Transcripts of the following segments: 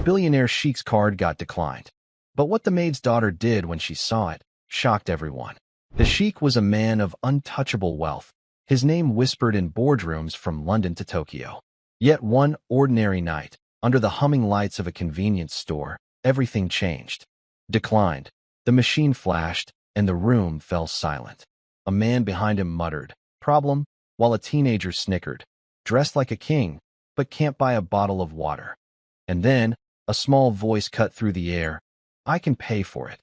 Billionaire Sheikh's card got declined. But what the maid's daughter did when she saw it shocked everyone. The Sheikh was a man of untouchable wealth, his name whispered in boardrooms from London to Tokyo. Yet one ordinary night, under the humming lights of a convenience store, everything changed. Declined. The machine flashed, and the room fell silent. A man behind him muttered, "Problem," while a teenager snickered, "Dressed like a king, but can't buy a bottle of water." And then, a small voice cut through the air, "I can pay for it."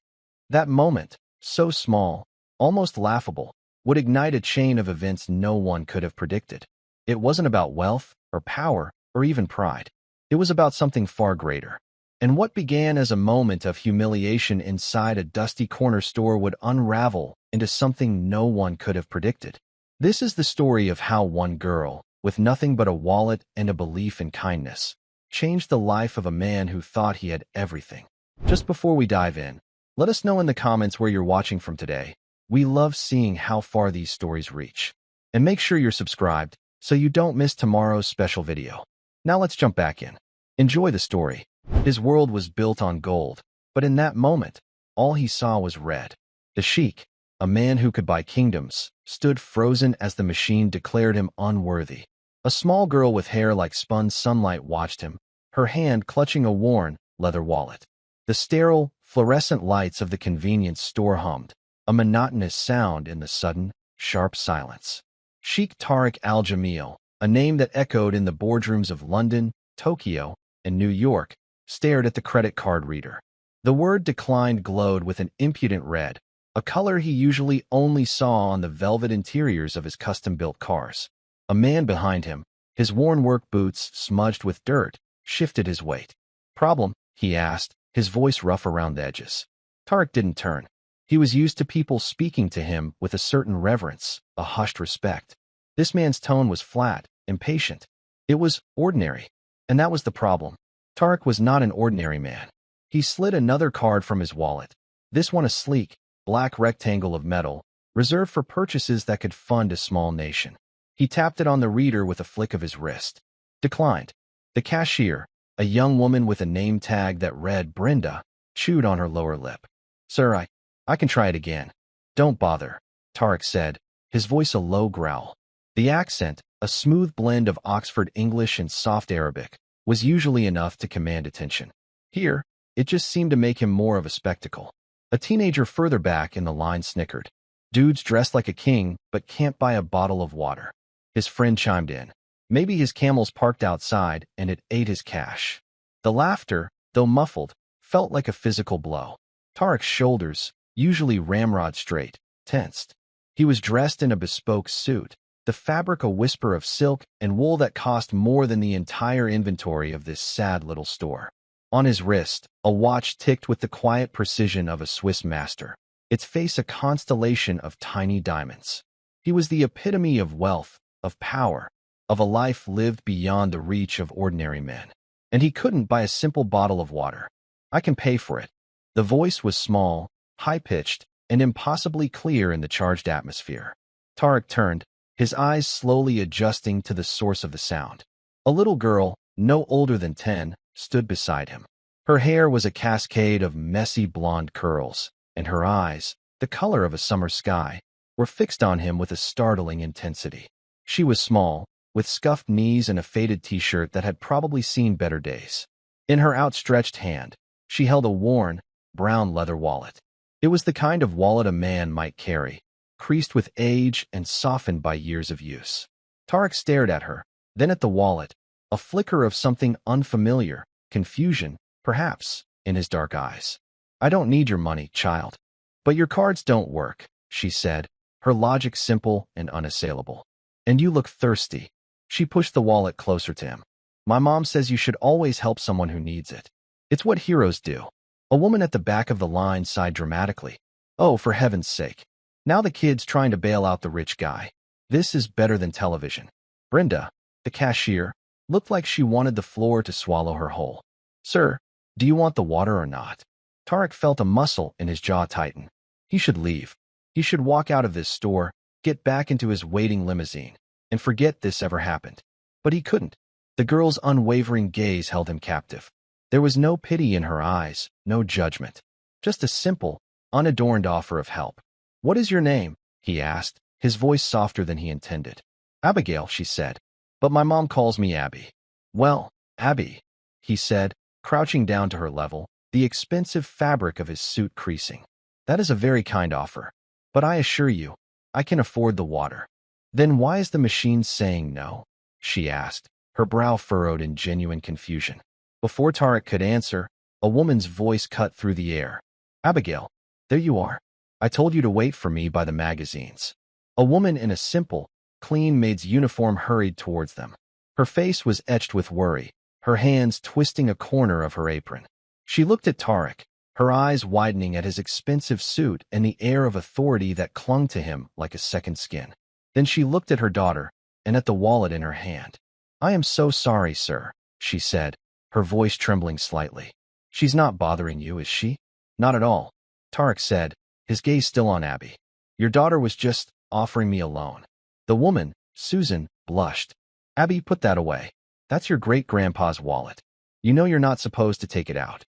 That moment, so small, almost laughable, would ignite a chain of events no one could have predicted. It wasn't about wealth, or power, or even pride. It was about something far greater. And what began as a moment of humiliation inside a dusty corner store would unravel into something no one could have predicted. This is the story of how one girl, with nothing but a wallet and a belief in kindness, changed the life of a man who thought he had everything. Just before we dive in, let us know in the comments where you're watching from today. We love seeing how far these stories reach. And make sure you're subscribed so you don't miss tomorrow's special video. Now let's jump back in. Enjoy the story. His world was built on gold, but in that moment, all he saw was red. The Sheikh, a man who could buy kingdoms, stood frozen as the machine declared him unworthy. A small girl with hair like spun sunlight watched him, her hand clutching a worn, leather wallet. The sterile, fluorescent lights of the convenience store hummed, a monotonous sound in the sudden, sharp silence. Sheikh Tariq al-Jamil, a name that echoed in the boardrooms of London, Tokyo, and New York, stared at the credit card reader. The word declined glowed with an impudent red, a color he usually only saw on the velvet interiors of his custom-built cars. A man behind him, his worn work boots smudged with dirt, shifted his weight. "Problem?" he asked, his voice rough around the edges. Tariq didn't turn. He was used to people speaking to him with a certain reverence, a hushed respect. This man's tone was flat, impatient. It was ordinary. And that was the problem. Tariq was not an ordinary man. He slid another card from his wallet, this one a sleek, black rectangle of metal, reserved for purchases that could fund a small nation. He tapped it on the reader with a flick of his wrist. Declined. The cashier, a young woman with a name tag that read Brenda, chewed on her lower lip. "Sir, I can try it again." "Don't bother," Tariq said, his voice a low growl. The accent, a smooth blend of Oxford English and soft Arabic, was usually enough to command attention. Here, it just seemed to make him more of a spectacle. A teenager further back in the line snickered. "Dude's dressed like a king, but can't buy a bottle of water." His friend chimed in. Maybe his camel's parked outside and it ate his cash. The laughter, though muffled, felt like a physical blow. Tariq's shoulders, usually ramrod straight, tensed. He was dressed in a bespoke suit, the fabric a whisper of silk and wool that cost more than the entire inventory of this sad little store. On his wrist, a watch ticked with the quiet precision of a Swiss master, its face a constellation of tiny diamonds. He was the epitome of wealth, of power, of a life lived beyond the reach of ordinary men. And he couldn't buy a simple bottle of water. "I can pay for it." The voice was small, high-pitched, and impossibly clear in the charged atmosphere. Tariq turned, his eyes slowly adjusting to the source of the sound. A little girl, no older than 10, stood beside him. Her hair was a cascade of messy blonde curls, and her eyes, the color of a summer sky, were fixed on him with a startling intensity. She was small, with scuffed knees and a faded t-shirt that had probably seen better days. In her outstretched hand, she held a worn, brown leather wallet. It was the kind of wallet a man might carry, creased with age and softened by years of use. Tariq stared at her, then at the wallet, a flicker of something unfamiliar, confusion, perhaps, in his dark eyes. "I don't need your money, child. But your cards don't work," she said, her logic simple and unassailable. "And you look thirsty." She pushed the wallet closer to him. "My mom says you should always help someone who needs it. It's what heroes do." A woman at the back of the line sighed dramatically. "Oh, for heaven's sake. Now the kid's trying to bail out the rich guy. This is better than television." Brenda, the cashier, looked like she wanted the floor to swallow her whole. "Sir, do you want the water or not?" Tariq felt a muscle in his jaw tighten. He should leave. He should walk out of this store, get back into his waiting limousine, and forget this ever happened. But he couldn't. The girl's unwavering gaze held him captive. There was no pity in her eyes, no judgment. Just a simple, unadorned offer of help. "What is your name?" he asked, his voice softer than he intended. "Abigail," she said. "But my mom calls me Abby." "Well, Abby," he said, crouching down to her level, the expensive fabric of his suit creasing. "That is a very kind offer. But I assure you, I can afford the water." "Then why is the machine saying no?" she asked, her brow furrowed in genuine confusion. Before Tarek could answer, a woman's voice cut through the air. "Abigail, there you are. I told you to wait for me by the magazines." A woman in a simple, clean maid's uniform hurried towards them. Her face was etched with worry, her hands twisting a corner of her apron. She looked at Tarek, her eyes widening at his expensive suit and the air of authority that clung to him like a second skin. Then she looked at her daughter and at the wallet in her hand. "I am so sorry, sir," she said, her voice trembling slightly. "She's not bothering you, is she?" "Not at all," Tarek said, his gaze still on Abby. "Your daughter was just offering me a loan." The woman, Susan, blushed. "Abby, put that away. That's your great-grandpa's wallet. You know you're not supposed to take it out."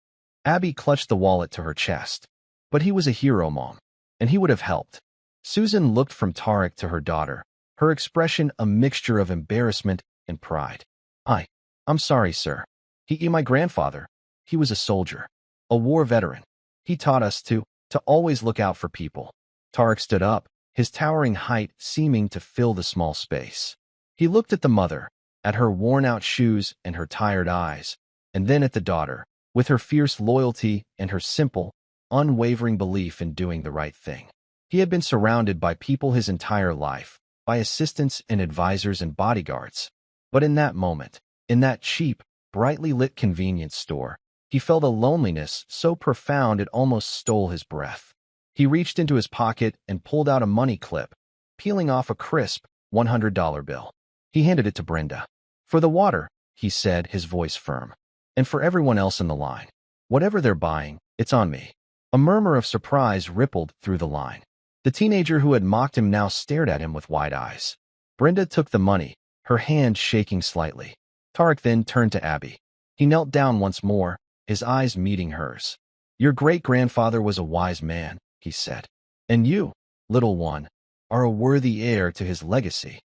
Abby clutched the wallet to her chest. "But he was a hero, Mom, and he would have helped." Susan looked from Tarek to her daughter, her expression a mixture of embarrassment and pride. I'm sorry, sir. My grandfather, he was a soldier, a war veteran. He taught us to always look out for people." Tarek stood up, his towering height seeming to fill the small space. He looked at the mother, at her worn-out shoes and her tired eyes, and then at the daughter, with her fierce loyalty and her simple, unwavering belief in doing the right thing. He had been surrounded by people his entire life, by assistants and advisors and bodyguards. But in that moment, in that cheap, brightly lit convenience store, he felt a loneliness so profound it almost stole his breath. He reached into his pocket and pulled out a money clip, peeling off a crisp $100 bill. He handed it to Brenda. "For the water," he said, his voice firm. "And for everyone else in the line. Whatever they're buying, it's on me." A murmur of surprise rippled through the line. The teenager who had mocked him now stared at him with wide eyes. Brenda took the money, her hand shaking slightly. Tarek then turned to Abby. He knelt down once more, his eyes meeting hers. "Your great-grandfather was a wise man," he said. "And you, little one, are a worthy heir to his legacy."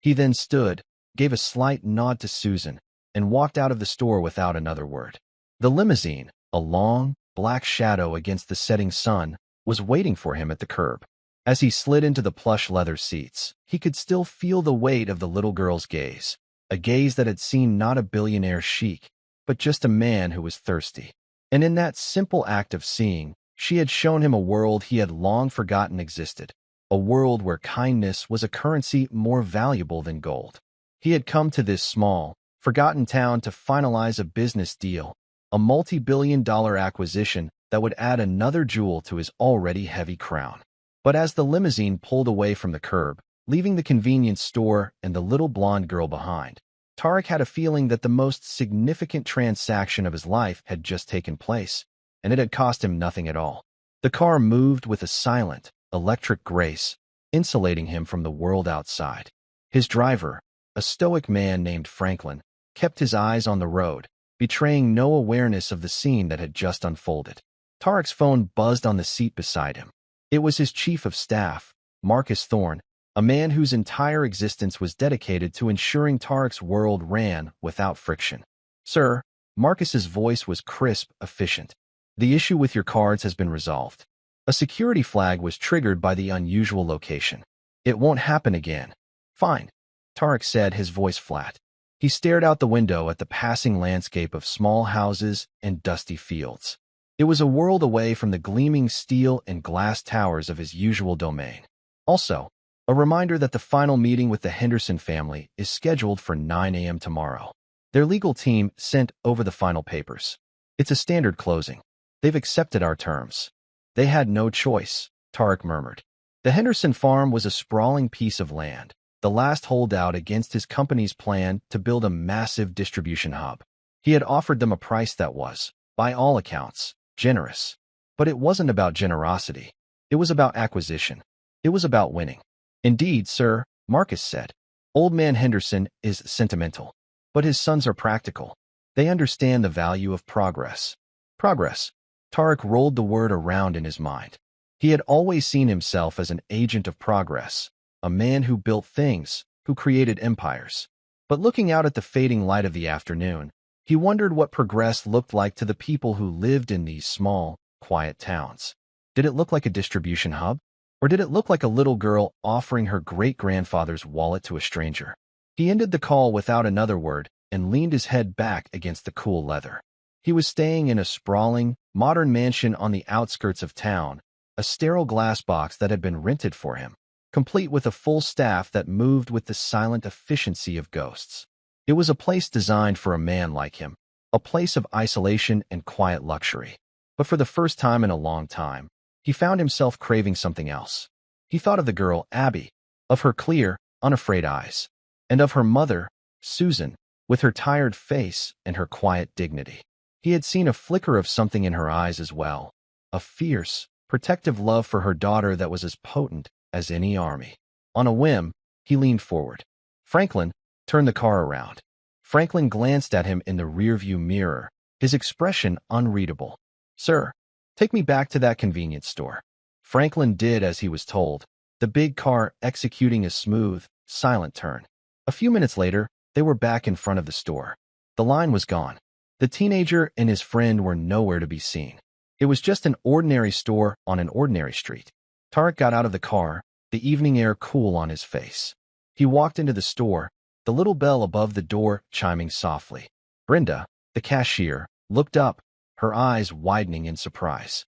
He then stood, gave a slight nod to Susan, and walked out of the store without another word. The limousine, a long, black shadow against the setting sun, was waiting for him at the curb. As he slid into the plush leather seats, he could still feel the weight of the little girl's gaze, a gaze that had seen not a billionaire Sheikh, but just a man who was thirsty. And in that simple act of seeing, she had shown him a world he had long forgotten existed, a world where kindness was a currency more valuable than gold. He had come to this small, forgotten town to finalize a business deal, a multi-billion-dollar acquisition that would add another jewel to his already heavy crown. But as the limousine pulled away from the curb, leaving the convenience store and the little blonde girl behind, Tarek had a feeling that the most significant transaction of his life had just taken place, and it had cost him nothing at all. The car moved with a silent, electric grace, insulating him from the world outside. His driver, a stoic man named Franklin, kept his eyes on the road, betraying no awareness of the scene that had just unfolded. Tarek's phone buzzed on the seat beside him. It was his chief of staff, Marcus Thorne, a man whose entire existence was dedicated to ensuring Tarek's world ran without friction. "Sir," Marcus's voice was crisp, efficient. "The issue with your cards has been resolved. A security flag was triggered by the unusual location. It won't happen again." "Fine," Tarek said, his voice flat. He stared out the window at the passing landscape of small houses and dusty fields. It was a world away from the gleaming steel and glass towers of his usual domain. Also, a reminder that the final meeting with the Henderson family is scheduled for 9 a.m. tomorrow. Their legal team sent over the final papers. "It's a standard closing. They've accepted our terms." "They had no choice," Tarek murmured. The Henderson farm was a sprawling piece of land, the last holdout against his company's plan to build a massive distribution hub. He had offered them a price that was, by all accounts, generous. But it wasn't about generosity. It was about acquisition. It was about winning. "Indeed, sir," Marcus said. "Old man Henderson is sentimental, but his sons are practical. They understand the value of progress. Progress. Tarek rolled the word around in his mind. He had always seen himself as an agent of progress, a man who built things, who created empires. But looking out at the fading light of the afternoon, he wondered what progress looked like to the people who lived in these small, quiet towns. Did it look like a distribution hub? Or did it look like a little girl offering her great-grandfather's wallet to a stranger? He ended the call without another word and leaned his head back against the cool leather. He was staying in a sprawling, modern mansion on the outskirts of town, a sterile glass box that had been rented for him, complete with a full staff that moved with the silent efficiency of ghosts. It was a place designed for a man like him, a place of isolation and quiet luxury. But for the first time in a long time, he found himself craving something else. He thought of the girl, Abby, of her clear, unafraid eyes, and of her mother, Susan, with her tired face and her quiet dignity. He had seen a flicker of something in her eyes as well, a fierce, protective love for her daughter that was as potent as any army. On a whim, he leaned forward. Franklin, turn the car around. Franklin glanced at him in the rearview mirror, his expression unreadable. Sir, take me back to that convenience store. Franklin did as he was told, the big car executing a smooth, silent turn. A few minutes later, they were back in front of the store. The line was gone. The teenager and his friend were nowhere to be seen. It was just an ordinary store on an ordinary street. Tarek got out of the car, the evening air cool on his face. He walked into the store, the little bell above the door chiming softly. Brenda, the cashier, looked up, her eyes widening in surprise.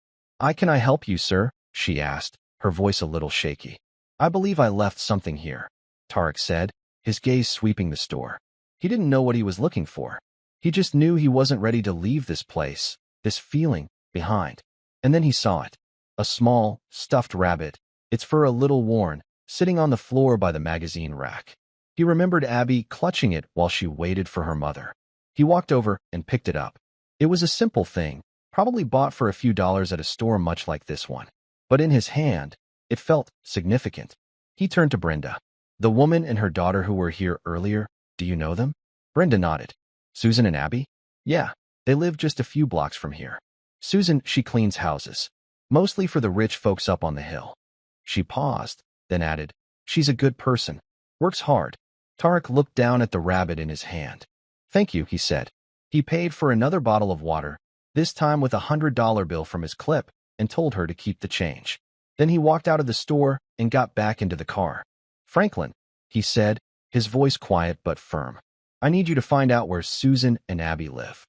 Can I help you, sir?" she asked, her voice a little shaky. "I believe I left something here," Tarek said, his gaze sweeping the store. He didn't know what he was looking for. He just knew he wasn't ready to leave this place, this feeling, behind. And then he saw it. A small, stuffed rabbit, its fur a little worn, sitting on the floor by the magazine rack. He remembered Abby clutching it while she waited for her mother. He walked over and picked it up. It was a simple thing, probably bought for a few dollars at a store much like this one. But in his hand, it felt significant. He turned to Brenda. "The woman and her daughter who were here earlier, do you know them?" Brenda nodded. "Susan and Abby?" "Yeah, they live just a few blocks from here. Susan, she cleans houses, mostly for the rich folks up on the hill." She paused, then added, "She's a good person, works hard." Tarek looked down at the rabbit in his hand. "Thank you," he said. He paid for another bottle of water, this time with $100 bill from his clip, and told her to keep the change. Then he walked out of the store and got back into the car. "Franklin," he said, his voice quiet but firm, "I need you to find out where Susan and Abby live."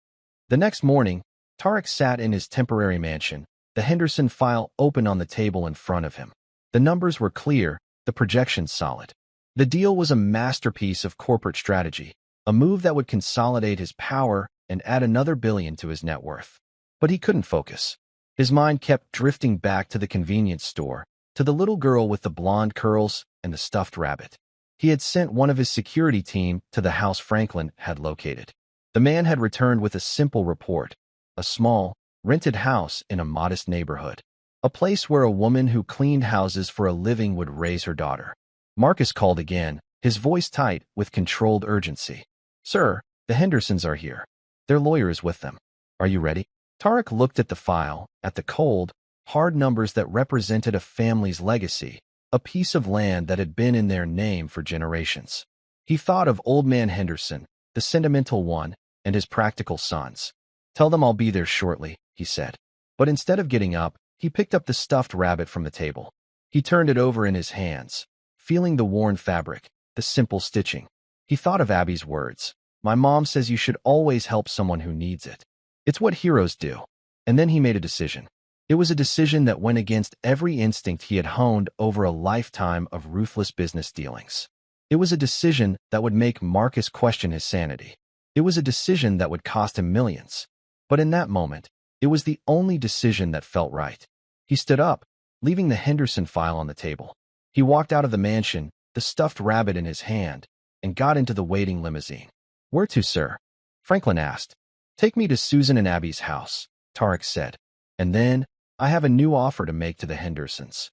The next morning, Tarek sat in his temporary mansion, the Henderson file open on the table in front of him. The numbers were clear, the projections solid. The deal was a masterpiece of corporate strategy, a move that would consolidate his power and add another billion to his net worth. But he couldn't focus. His mind kept drifting back to the convenience store, to the little girl with the blonde curls and the stuffed rabbit. He had sent one of his security team to the house Franklin had located. The man had returned with a simple report, a small, rented house in a modest neighborhood, a place where a woman who cleaned houses for a living would raise her daughter. Marcus called again, his voice tight with controlled urgency. "Sir, the Hendersons are here. Their lawyer is with them. Are you ready?" Tarek looked at the file, at the cold, hard numbers that represented a family's legacy, a piece of land that had been in their name for generations. He thought of Old Man Henderson, the sentimental one, and his practical sons. "Tell them I'll be there shortly," he said. But instead of getting up, he picked up the stuffed rabbit from the table. He turned it over in his hands, feeling the worn fabric, the simple stitching. He thought of Abby's words. "My mom says you should always help someone who needs it. It's what heroes do." And then he made a decision. It was a decision that went against every instinct he had honed over a lifetime of ruthless business dealings. It was a decision that would make Marcus question his sanity. It was a decision that would cost him millions. But in that moment, it was the only decision that felt right. He stood up, leaving the Henderson file on the table. He walked out of the mansion, the stuffed rabbit in his hand, and got into the waiting limousine. "Where to, sir?" Franklin asked. "Take me to Susan and Abby's house," Tarek said. "And then, I have a new offer to make to the Hendersons."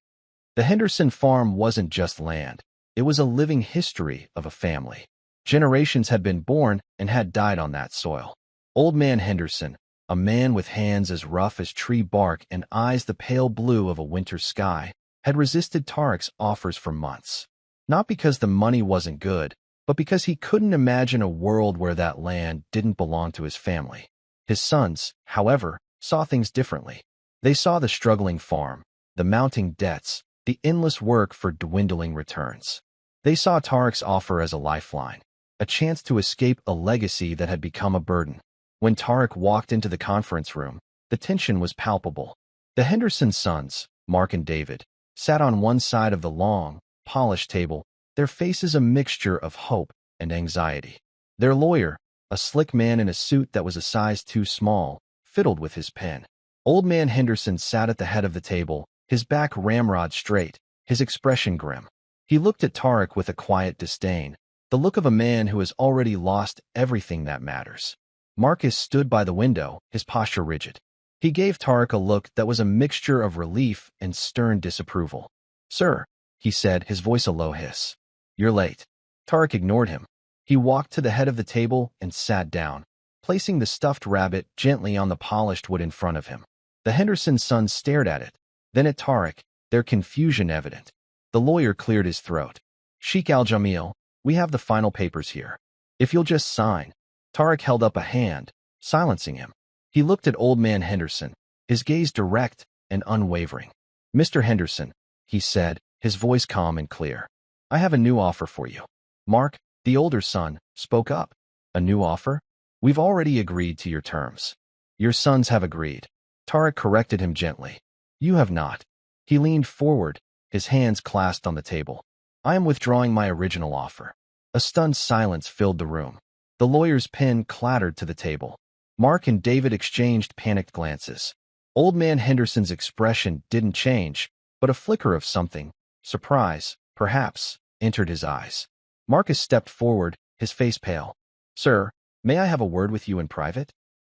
The Henderson farm wasn't just land. It was a living history of a family. Generations had been born and had died on that soil. Old Man Henderson, a man with hands as rough as tree bark and eyes the pale blue of a winter sky, had resisted Tarek's offers for months. Not because the money wasn't good, but because he couldn't imagine a world where that land didn't belong to his family. His sons, however, saw things differently. They saw the struggling farm, the mounting debts, the endless work for dwindling returns. They saw Tarek's offer as a lifeline, a chance to escape a legacy that had become a burden. When Tarek walked into the conference room, the tension was palpable. The Henderson sons, Mark and David, sat on one side of the long, polished table, their faces a mixture of hope and anxiety. Their lawyer, a slick man in a suit that was a size too small, fiddled with his pen. Old Man Henderson sat at the head of the table, his back ramrod straight, his expression grim. He looked at Tarek with a quiet disdain, the look of a man who has already lost everything that matters. Marcus stood by the window, his posture rigid. He gave Tarek a look that was a mixture of relief and stern disapproval. "Sir," he said, his voice a low hiss. "You're late." Tarek ignored him. He walked to the head of the table and sat down, placing the stuffed rabbit gently on the polished wood in front of him. The Henderson sons stared at it, then at Tarek, their confusion evident. The lawyer cleared his throat. "Sheikh Al-Jamil, we have the final papers here. If you'll just sign." Tarek held up a hand, silencing him. He looked at Old Man Henderson, his gaze direct and unwavering. "Mr. Henderson," he said, his voice calm and clear, "I have a new offer for you." Mark, the older son, spoke up. "A new offer? We've already agreed to your terms." "Your sons have agreed." Tarek corrected him gently. "You have not." He leaned forward, his hands clasped on the table. "I am withdrawing my original offer." A stunned silence filled the room. The lawyer's pen clattered to the table. Mark and David exchanged panicked glances. Old Man Henderson's expression didn't change, but a flicker of something, surprise, perhaps, entered his eyes. Marcus stepped forward, his face pale. "Sir, may I have a word with you in private?"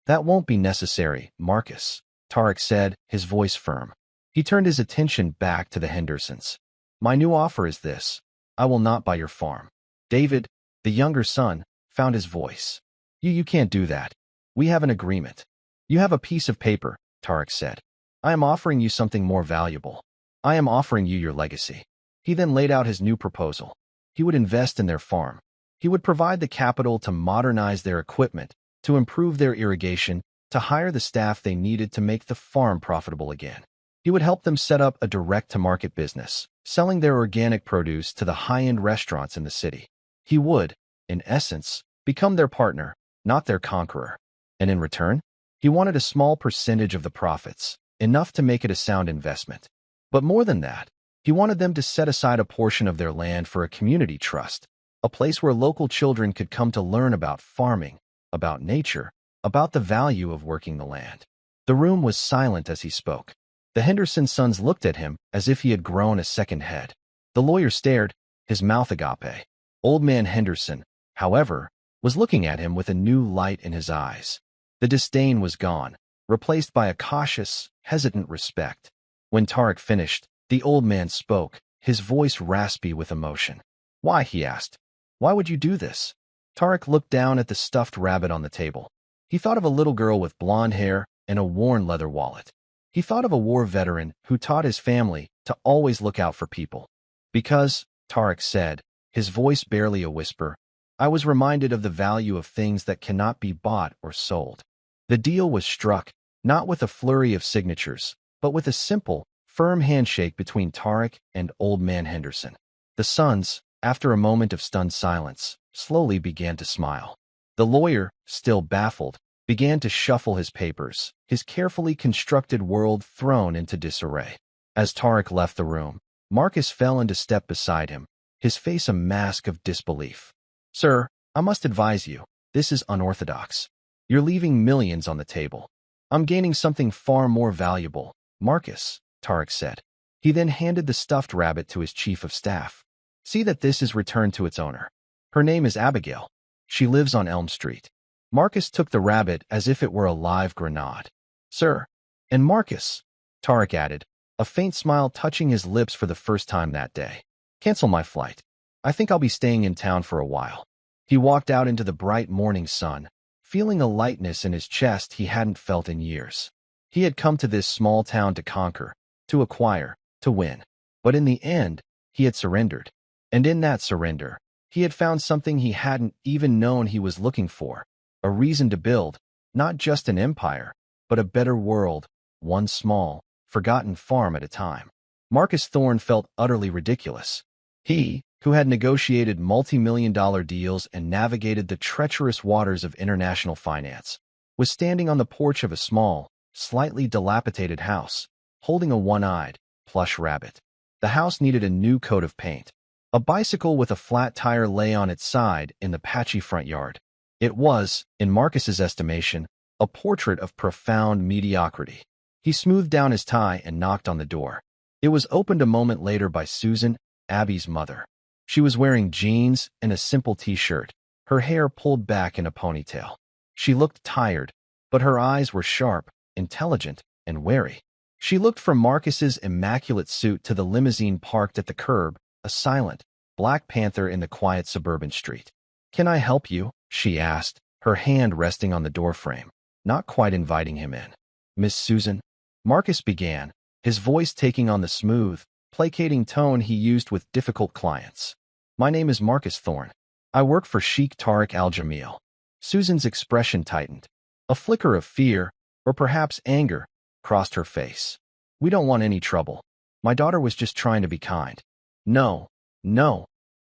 "That won't be necessary, Marcus," Tarek said, his voice firm. He turned his attention back to the Hendersons. "My new offer is this. I will not buy your farm." David, the younger son, found his voice. You can't do that. We have an agreement." "You have a piece of paper," Tarek said. "I am offering you something more valuable. I am offering you your legacy." He then laid out his new proposal. He would invest in their farm. He would provide the capital to modernize their equipment, to improve their irrigation, to hire the staff they needed to make the farm profitable again. He would help them set up a direct-to-market business, selling their organic produce to the high-end restaurants in the city. He would, in essence, become their partner, not their conqueror. And in return, he wanted a small percentage of the profits, enough to make it a sound investment. But more than that, he wanted them to set aside a portion of their land for a community trust, a place where local children could come to learn about farming, about nature, about the value of working the land. The room was silent as he spoke. The Henderson sons looked at him as if he had grown a second head. The lawyer stared, his mouth agape. Old Man Henderson, however, was looking at him with a new light in his eyes. The disdain was gone, replaced by a cautious, hesitant respect. When Tarek finished, the old man spoke, his voice raspy with emotion. "Why?" he asked. "Why would you do this?" Tarek looked down at the stuffed rabbit on the table. He thought of a little girl with blonde hair and a worn leather wallet. He thought of a war veteran who taught his family to always look out for people. "Because," Tarek said, his voice barely a whisper, "I was reminded of the value of things that cannot be bought or sold." The deal was struck, not with a flurry of signatures, but with a simple, firm handshake between Tarek and Old Man Henderson. The sons, after a moment of stunned silence, slowly began to smile. The lawyer, still baffled, began to shuffle his papers, his carefully constructed world thrown into disarray. As Tarek left the room, Marcus fell into step beside him, his face a mask of disbelief. "Sir, I must advise you, this is unorthodox. You're leaving millions on the table. I'm gaining something far more valuable, Marcus," Tarek said. He then handed the stuffed rabbit to his chief of staff. "See that this is returned to its owner. Her name is Abigail. She lives on Elm Street." Marcus took the rabbit as if it were a live grenade. "Sir, and Marcus," Tarek added, a faint smile touching his lips for the first time that day. "Cancel my flight. I think I'll be staying in town for a while." He walked out into the bright morning sun, feeling a lightness in his chest he hadn't felt in years. He had come to this small town to conquer, to acquire, to win. But in the end, he had surrendered. And in that surrender, he had found something he hadn't even known he was looking for, a reason to build, not just an empire, but a better world, one small, forgotten farm at a time. Marcus Thorne felt utterly ridiculous. He, who had negotiated multi-million-dollar deals and navigated the treacherous waters of international finance, was standing on the porch of a small, slightly dilapidated house, holding a one-eyed, plush rabbit. The house needed a new coat of paint. A bicycle with a flat tire lay on its side in the patchy front yard. It was, in Marcus's estimation, a portrait of profound mediocrity. He smoothed down his tie and knocked on the door. It was opened a moment later by Susan, Abby's mother. She was wearing jeans and a simple t-shirt, her hair pulled back in a ponytail. She looked tired, but her eyes were sharp, intelligent, and wary. She looked from Marcus's immaculate suit to the limousine parked at the curb, a silent, black panther in the quiet suburban street. "Can I help you?" she asked, her hand resting on the doorframe, not quite inviting him in. "Miss Susan," Marcus began, his voice taking on the smooth, placating tone he used with difficult clients. "My name is Marcus Thorne. I work for Sheikh Tariq al-Jamil." Susan's expression tightened. A flicker of fear, or perhaps anger, crossed her face. "We don't want any trouble. My daughter was just trying to be kind." No,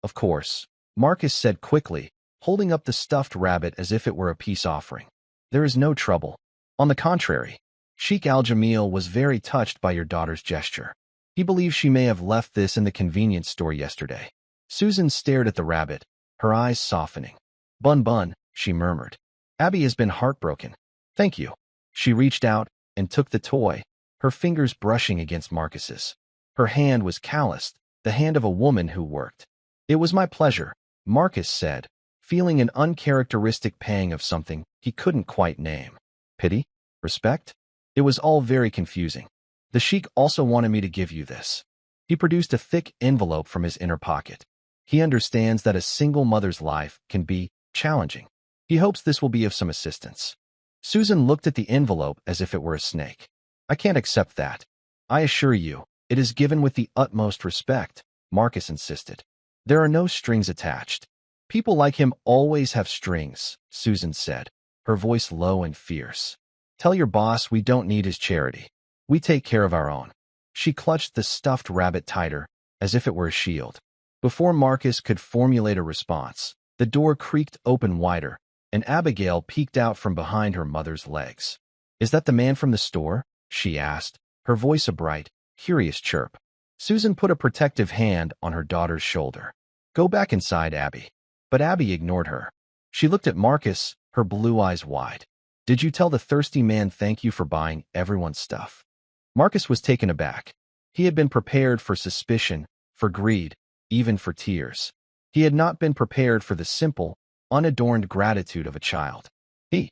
of course," Marcus said quickly, holding up the stuffed rabbit as if it were a peace offering. "There is no trouble. On the contrary, Sheikh al-Jamil was very touched by your daughter's gesture. He believes she may have left this in the convenience store yesterday." Susan stared at the rabbit, her eyes softening. Bun, she murmured. "Abby has been heartbroken. Thank you." She reached out and took the toy, her fingers brushing against Marcus's. Her hand was calloused, the hand of a woman who worked. "It was my pleasure," Marcus said, feeling an uncharacteristic pang of something he couldn't quite name. Pity? Respect? It was all very confusing. "The Sheikh also wanted me to give you this." He produced a thick envelope from his inner pocket. "He understands that a single mother's life can be challenging. He hopes this will be of some assistance." Susan looked at the envelope as if it were a snake. "I can't accept that. I assure you, it is given with the utmost respect," Marcus insisted. "There are no strings attached." "People like him always have strings," Susan said, her voice low and fierce. "Tell your boss we don't need his charity. We take care of our own." She clutched the stuffed rabbit tighter, as if it were a shield. Before Marcus could formulate a response, the door creaked open wider, and Abigail peeked out from behind her mother's legs. "Is that the man from the store?" she asked, her voice a bright, curious chirp. Susan put a protective hand on her daughter's shoulder. "Go back inside, Abby." But Abby ignored her. She looked at Marcus, her blue eyes wide. "Did you tell the thirsty man thank you for buying everyone's stuff?" Marcus was taken aback. He had been prepared for suspicion, for greed, even for tears. He had not been prepared for the simple, unadorned gratitude of a child. He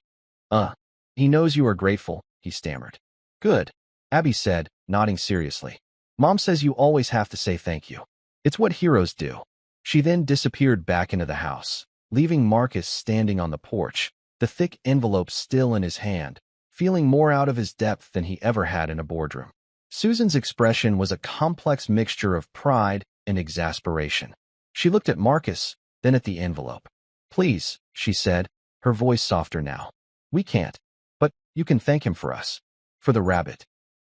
knows you are grateful," he stammered. "Good," Abby said, nodding seriously. "Mom says you always have to say thank you. It's what heroes do." She then disappeared back into the house, leaving Marcus standing on the porch, the thick envelope still in his hand, feeling more out of his depth than he ever had in a boardroom. Susan's expression was a complex mixture of pride and exasperation. She looked at Marcus, then at the envelope. "Please," she said, her voice softer now. "We can't. But you can thank him for us. For the rabbit."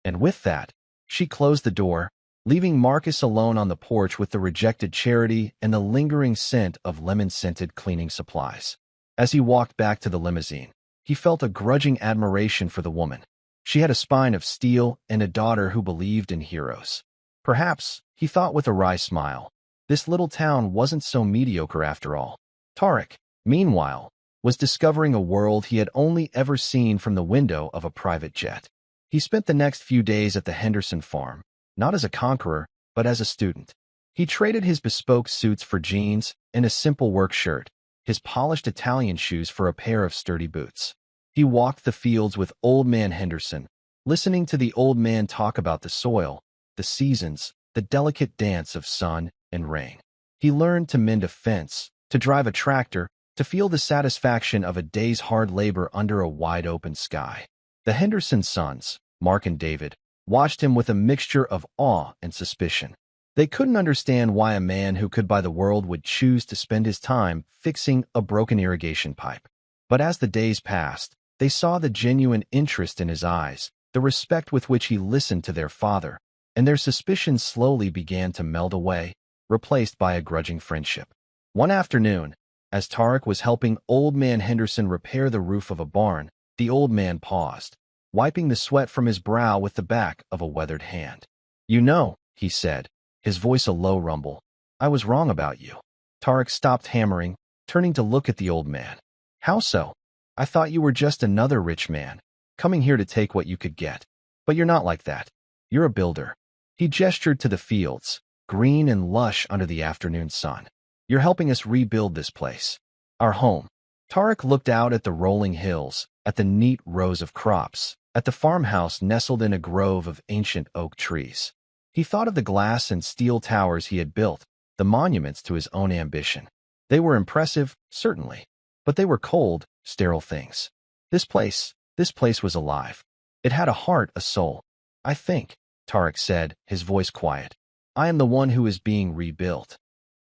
And with that, she closed the door, leaving Marcus alone on the porch with the rejected charity and the lingering scent of lemon-scented cleaning supplies. As he walked back to the limousine, he felt a grudging admiration for the woman. She had a spine of steel and a daughter who believed in heroes. Perhaps, he thought with a wry smile, this little town wasn't so mediocre after all. Tariq, meanwhile, was discovering a world he had only ever seen from the window of a private jet. He spent the next few days at the Henderson farm, not as a conqueror, but as a student. He traded his bespoke suits for jeans and a simple work shirt, his polished Italian shoes for a pair of sturdy boots. He walked the fields with Old Man Henderson, listening to the old man talk about the soil, the seasons, the delicate dance of sun and rain. He learned to mend a fence, to drive a tractor, to feel the satisfaction of a day's hard labor under a wide-open sky. The Henderson sons, Mark and David, watched him with a mixture of awe and suspicion. They couldn't understand why a man who could buy the world would choose to spend his time fixing a broken irrigation pipe. But as the days passed, they saw the genuine interest in his eyes, the respect with which he listened to their father, and their suspicions slowly began to melt away, replaced by a grudging friendship. One afternoon, as Tarek was helping Old Man Henderson repair the roof of a barn, the old man paused, wiping the sweat from his brow with the back of a weathered hand. "You know," he said, his voice a low rumble, "I was wrong about you." Tarek stopped hammering, turning to look at the old man. "How so? I thought you were just another rich man, coming here to take what you could get. But you're not like that. You're a builder." He gestured to the fields, green and lush under the afternoon sun. "You're helping us rebuild this place. Our home." Tarek looked out at the rolling hills, at the neat rows of crops, at the farmhouse nestled in a grove of ancient oak trees. He thought of the glass and steel towers he had built, the monuments to his own ambition. They were impressive, certainly, but they were cold, sterile things. This place was alive. It had a heart, a soul. "I think," Tarek said, his voice quiet, "I am the one who is being rebuilt."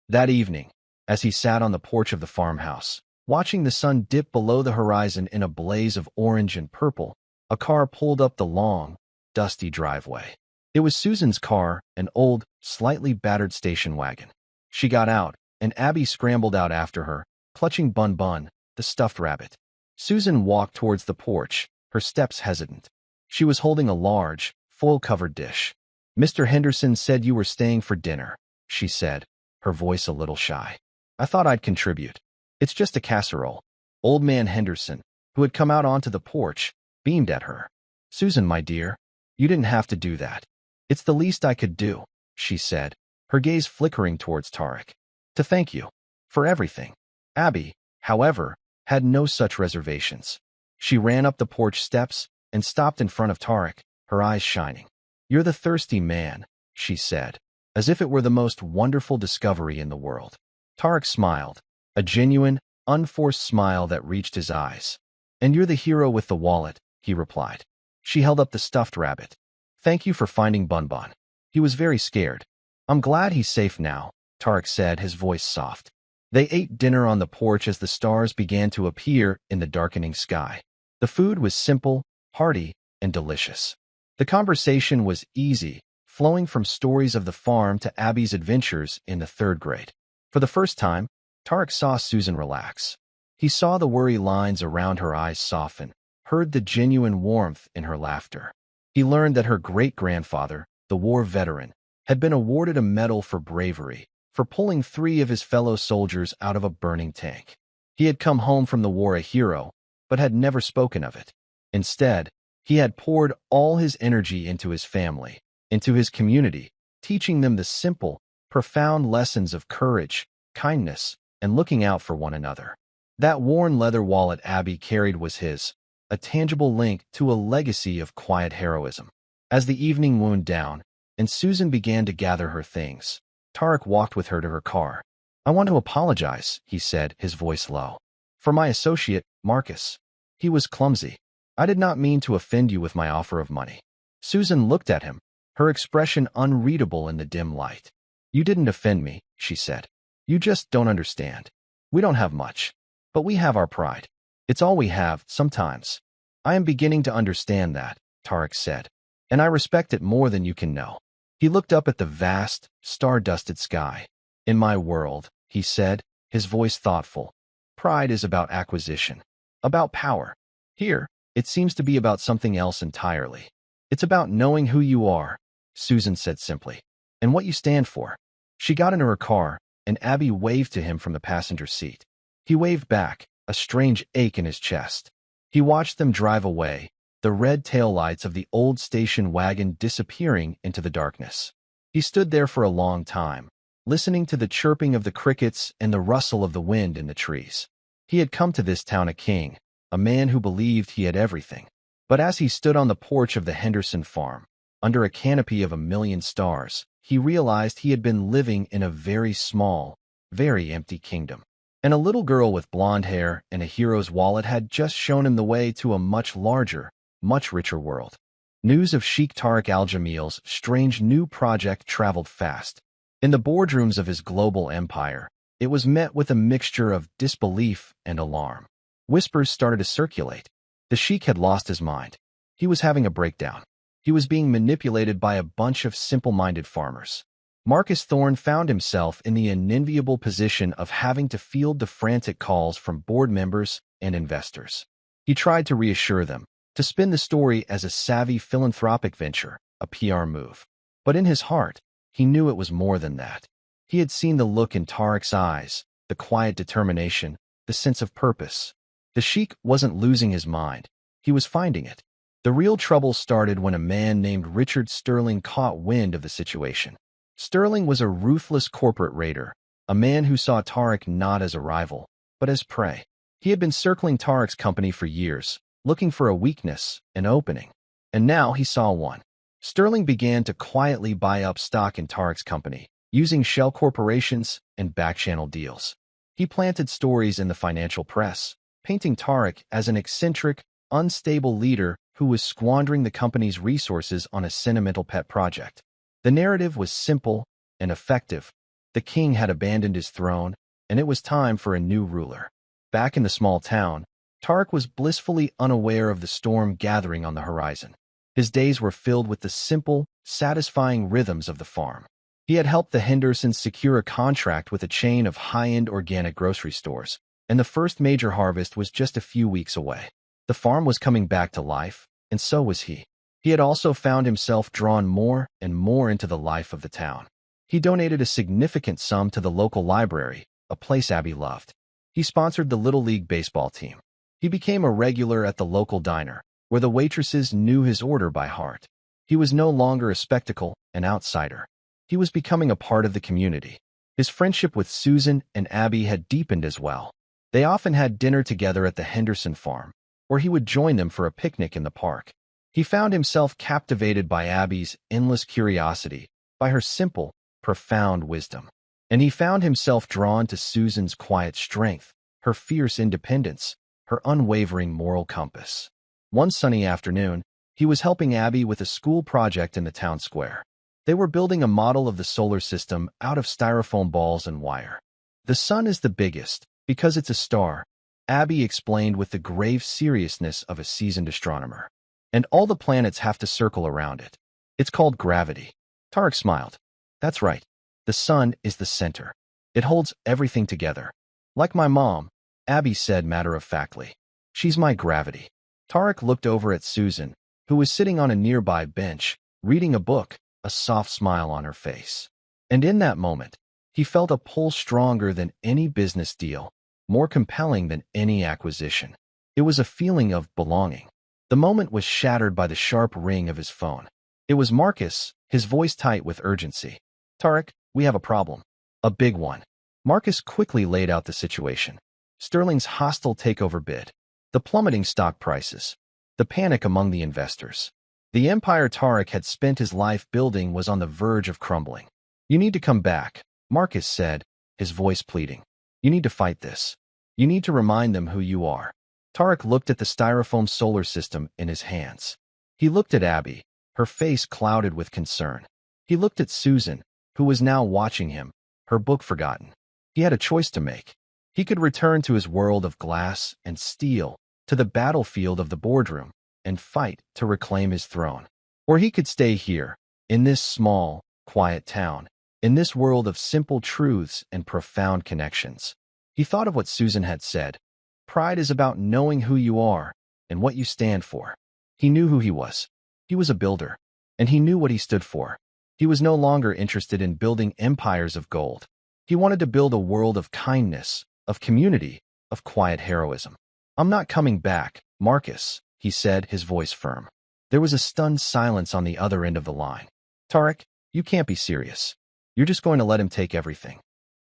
That evening, as he sat on the porch of the farmhouse, watching the sun dip below the horizon in a blaze of orange and purple, a car pulled up the long, dusty driveway. It was Susan's car, an old, slightly battered station wagon. She got out, and Abby scrambled out after her, clutching Bun Bun, the stuffed rabbit. Susan walked towards the porch, her steps hesitant. She was holding a large, foil-covered dish. "Mr. Henderson said you were staying for dinner," she said, her voice a little shy. "I thought I'd contribute. It's just a casserole." Old Man Henderson, who had come out onto the porch, beamed at her. "Susan, my dear, you didn't have to do that. It's the least I could do," she said, her gaze flickering towards Tarek. "To thank you for everything." Abby, however, had no such reservations. She ran up the porch steps and stopped in front of Tarek, her eyes shining. "You're the thirsty man," she said, as if it were the most wonderful discovery in the world. Tarek smiled, a genuine, unforced smile that reached his eyes. "And you're the hero with the wallet," he replied. She held up the stuffed rabbit. "Thank you for finding Bun Bun. He was very scared." "I'm glad he's safe now," Tarek said, his voice soft. They ate dinner on the porch as the stars began to appear in the darkening sky. The food was simple, hearty, and delicious. The conversation was easy, flowing from stories of the farm to Abby's adventures in the 3rd grade. For the first time, Tarek saw Susan relax. He saw the worry lines around her eyes soften, heard the genuine warmth in her laughter. He learned that her great-grandfather, the war veteran, had been awarded a medal for bravery, for pulling 3 of his fellow soldiers out of a burning tank. He had come home from the war a hero, but had never spoken of it. Instead, he had poured all his energy into his family, into his community, teaching them the simple, profound lessons of courage, kindness, and looking out for one another. That worn leather wallet Abby carried was his, a tangible link to a legacy of quiet heroism. As the evening wound down, and Susan began to gather her things, Tarek walked with her to her car. "I want to apologize," he said, his voice low, "for my associate, Marcus. He was clumsy. I did not mean to offend you with my offer of money." Susan looked at him, her expression unreadable in the dim light. "You didn't offend me," she said. "You just don't understand. We don't have much, but we have our pride. It's all we have, sometimes." "I am beginning to understand that," Tarek said, "and I respect it more than you can know." He looked up at the vast, star-dusted sky. "In my world," he said, his voice thoughtful, "pride is about acquisition, about power. Here, it seems to be about something else entirely. It's about knowing who you are," Susan said simply, "and what you stand for." She got into her car, and Abby waved to him from the passenger seat. He waved back, a strange ache in his chest. He watched them drive away, the red taillights of the old station wagon disappearing into the darkness. He stood there for a long time, listening to the chirping of the crickets and the rustle of the wind in the trees. He had come to this town a king, a man who believed he had everything. But as he stood on the porch of the Henderson farm, under a canopy of 1,000,000 stars, he realized he had been living in a very small, very empty kingdom. And a little girl with blonde hair and a hero's wallet had just shown him the way to a much larger, much richer world. News of Sheikh Tariq al-Jamil's strange new project traveled fast. In the boardrooms of his global empire, it was met with a mixture of disbelief and alarm. Whispers started to circulate. The Sheikh had lost his mind. He was having a breakdown. He was being manipulated by a bunch of simple-minded farmers. Marcus Thorne found himself in the unenviable position of having to field the frantic calls from board members and investors. He tried to reassure them, to spin the story as a savvy philanthropic venture, a PR move. But in his heart, he knew it was more than that. He had seen the look in Tariq's eyes, the quiet determination, the sense of purpose. The Sheikh wasn't losing his mind. He was finding it. The real trouble started when a man named Richard Sterling caught wind of the situation. Sterling was a ruthless corporate raider, a man who saw Tariq not as a rival, but as prey. He had been circling Tariq's company for years, looking for a weakness, an opening. And now he saw one. Sterling began to quietly buy up stock in Tariq's company, using shell corporations and back-channel deals. He planted stories in the financial press, painting Tariq as an eccentric, unstable leader who was squandering the company's resources on a sentimental pet project. The narrative was simple and effective. The king had abandoned his throne, and it was time for a new ruler. Back in the small town, Tariq was blissfully unaware of the storm gathering on the horizon. His days were filled with the simple, satisfying rhythms of the farm. He had helped the Hendersons secure a contract with a chain of high-end organic grocery stores, and the first major harvest was just a few weeks away. The farm was coming back to life, and so was he. He had also found himself drawn more and more into the life of the town. He donated a significant sum to the local library, a place Abby loved. He sponsored the Little League baseball team. He became a regular at the local diner, where the waitresses knew his order by heart. He was no longer a spectacle, an outsider. He was becoming a part of the community. His friendship with Susan and Abby had deepened as well. They often had dinner together at the Henderson farm, or he would join them for a picnic in the park. He found himself captivated by Abby's endless curiosity, by her simple, profound wisdom. And he found himself drawn to Susan's quiet strength, her fierce independence, her unwavering moral compass. One sunny afternoon, he was helping Abby with a school project in the town square. They were building a model of the solar system out of styrofoam balls and wire. The sun is the biggest, because it's a star, Abby explained with the grave seriousness of a seasoned astronomer. And all the planets have to circle around it. It's called gravity. Tariq smiled. That's right. The sun is the center. It holds everything together. Like my mom, Abby said matter-of-factly. She's my gravity. Tariq looked over at Susan, who was sitting on a nearby bench, reading a book, a soft smile on her face. And in that moment, he felt a pull stronger than any business deal, more compelling than any acquisition. It was a feeling of belonging. The moment was shattered by the sharp ring of his phone. It was Marcus, his voice tight with urgency. Tariq, we have a problem. A big one. Marcus quickly laid out the situation. Sterling's hostile takeover bid. The plummeting stock prices. The panic among the investors. The empire Tariq had spent his life building was on the verge of crumbling. You need to come back, Marcus said, his voice pleading. You need to fight this. You need to remind them who you are. Tariq looked at the styrofoam solar system in his hands. He looked at Abby, her face clouded with concern. He looked at Susan, who was now watching him, her book forgotten. He had a choice to make. He could return to his world of glass and steel, to the battlefield of the boardroom, and fight to reclaim his throne. Or he could stay here, in this small, quiet town, in this world of simple truths and profound connections. He thought of what Susan had said. Pride is about knowing who you are and what you stand for. He knew who he was. He was a builder, and he knew what he stood for. He was no longer interested in building empires of gold. He wanted to build a world of kindness, of community, of quiet heroism. I'm not coming back, Marcus, he said, his voice firm. There was a stunned silence on the other end of the line. Tariq, you can't be serious. You're just going to let him take everything.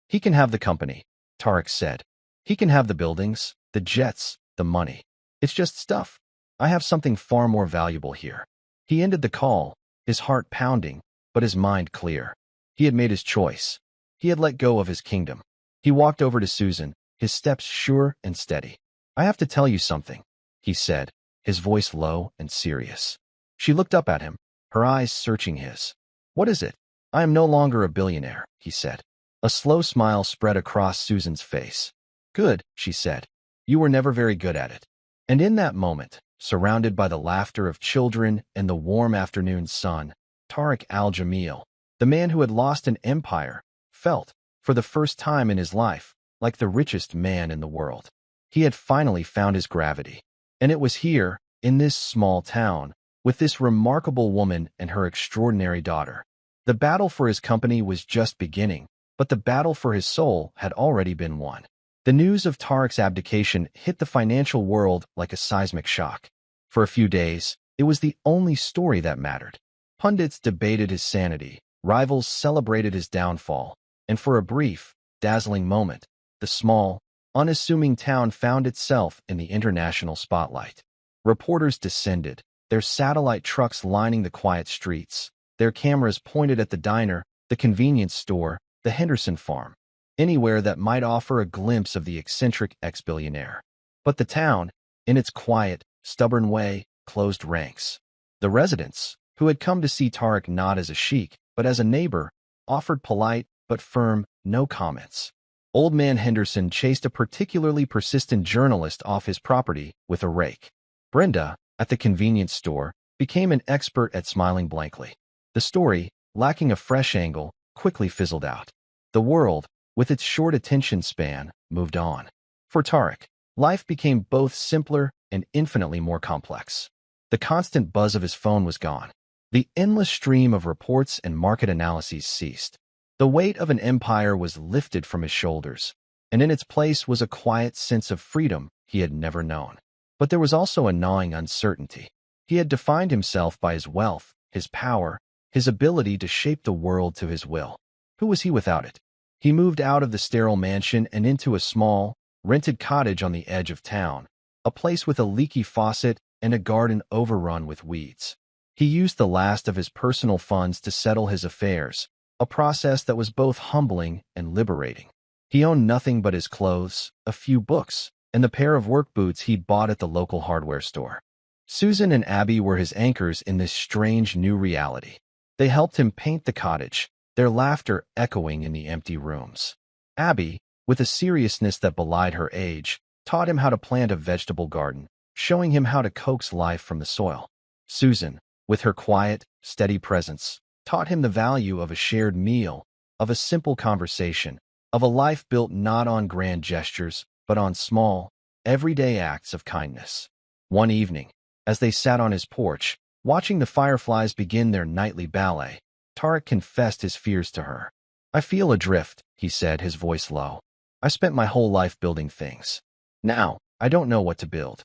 He can have the company, Tariq said. He can have the buildings, the jets, the money. It's just stuff. I have something far more valuable here. He ended the call, his heart pounding, but his mind clear. He had made his choice. He had let go of his kingdom. He walked over to Susan, his steps sure and steady. "I have to tell you something," he said, his voice low and serious. She looked up at him, her eyes searching his. "What is it?" "I am no longer a billionaire," he said. A slow smile spread across Susan's face. "Good," she said. "You were never very good at it." And in that moment, surrounded by the laughter of children and the warm afternoon sun, Tariq al-Jamil, the man who had lost an empire, felt, for the first time in his life, like the richest man in the world. He had finally found his gravity. And it was here, in this small town, with this remarkable woman and her extraordinary daughter. The battle for his company was just beginning, but the battle for his soul had already been won. The news of Tariq's abdication hit the financial world like a seismic shock. For a few days, it was the only story that mattered. Pundits debated his sanity, rivals celebrated his downfall, and for a brief, dazzling moment, the small, unassuming town found itself in the international spotlight. Reporters descended, their satellite trucks lining the quiet streets, their cameras pointed at the diner, the convenience store, the Henderson farm, anywhere that might offer a glimpse of the eccentric ex-billionaire. But the town, in its quiet, stubborn way, closed ranks. The residents, who had come to see Tariq not as a sheikh, but as a neighbor, offered polite but firm no comments. Old man Henderson chased a particularly persistent journalist off his property with a rake. Brenda, at the convenience store, became an expert at smiling blankly. The story, lacking a fresh angle, quickly fizzled out. The world, with its short attention span, moved on. For Tariq, life became both simpler and infinitely more complex. The constant buzz of his phone was gone. The endless stream of reports and market analyses ceased. The weight of an empire was lifted from his shoulders, and in its place was a quiet sense of freedom he had never known. But there was also a gnawing uncertainty. He had defined himself by his wealth, his power, his ability to shape the world to his will. Who was he without it? He moved out of the sterile mansion and into a small, rented cottage on the edge of town, a place with a leaky faucet and a garden overrun with weeds. He used the last of his personal funds to settle his affairs, a process that was both humbling and liberating. He owned nothing but his clothes, a few books, and the pair of work boots he'd bought at the local hardware store. Susan and Abby were his anchors in this strange new reality. They helped him paint the cottage, their laughter echoing in the empty rooms. Abby, with a seriousness that belied her age, taught him how to plant a vegetable garden, showing him how to coax life from the soil. Susan, with her quiet, steady presence, taught him the value of a shared meal, of a simple conversation, of a life built not on grand gestures, but on small, everyday acts of kindness. One evening, as they sat on his porch, watching the fireflies begin their nightly ballet, Tariq confessed his fears to her. "I feel adrift," he said, his voice low. "I spent my whole life building things. Now, I don't know what to build."